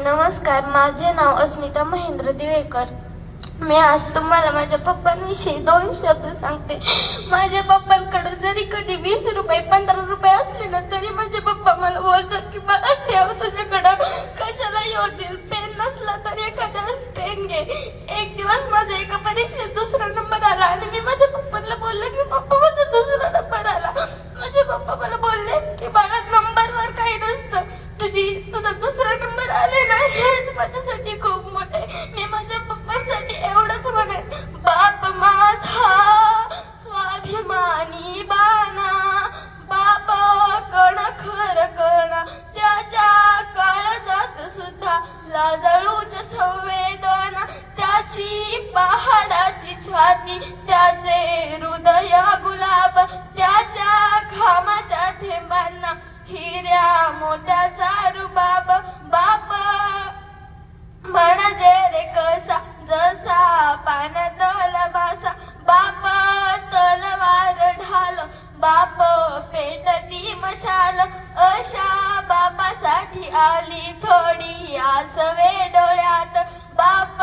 नमस्कार, माझे नाव अस्मिता महेंद्र दिवेकर. मी आज तुम्हाला माझ्या पप्पांविषयी 2 शब्द सांगते. माझ्या पप्पांकडे जरी कधी 20 रुपये 15 रुपये असले ना, तरी माझे पप्पा मला बोलतात की मला ठेव तुझ्याकडं, कशाला येतील. पेन नसला तर एखाद्या पेन घे. एक दिवस माझा एका परीक्षेत 2रा नंबर आला आणि मी माझ्या पप्पांना बोलले की पप्पा माझा 2रा नंबर आला. माझे पप्पा मला बोलले की बाळा, नंबरवर काही नसतं, तुझा 2रा नंबर आले ना, हेच माझ्यासाठी खूप मोठे. मी माझ्या पप्पांसाठी एवढंच म्हणेन, बाप माझा स्वाभिमानी बाणा, बाप कण खर कणा, त्याच्या काळजात सुद्धा लाजळूच संवेदना, त्याची पहाडाची छाती, त्याचे हृदय गुलाब, त्याच्या घामाच्या थेंबांना हिऱ्या मोत्याचा रुबाब. बाप म्हणजे रे कसा, जसा पाण्यातला मासा, बाप तलवार ढाल, बाप पेटती मशाल, अशा बापासाठी आली थोडी आसवे डोळ्यात. बाप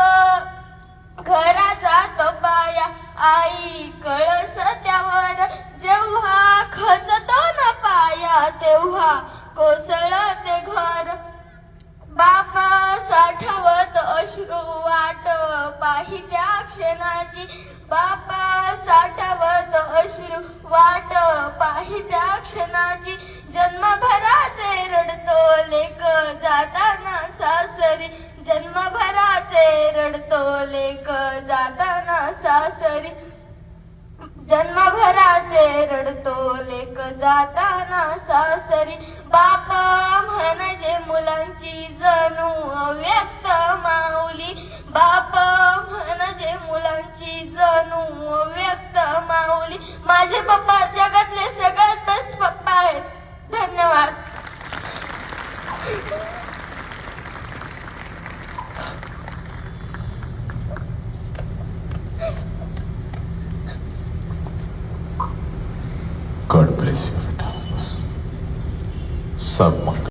घराचा तो पाया, आई कळस त्यावर, जेव्हा खचतो ना पाया, तेव्हा कोसळते घर. बाप साठवत अश्रू वाट पाही त्या क्षणाची, बाप साठवत अश्रू वाट पाही त्या क्षणाची, जन्मभराचे रडतो लेक जाताना सासरी, जन्मभराचे रडतो लेक जाताना सासरी, जन्मभराचे रडतो लेक जाताना सासरी. बाप म्हणजे मुलांची जणू अव्यक्त माऊली, बाप म्हणजे मुलांची जणू अव्यक्त माऊली. माझे पप्पा जगातले सगळ्यात बेस्ट पप्पा आहेत. धन्यवाद. God bless you. सब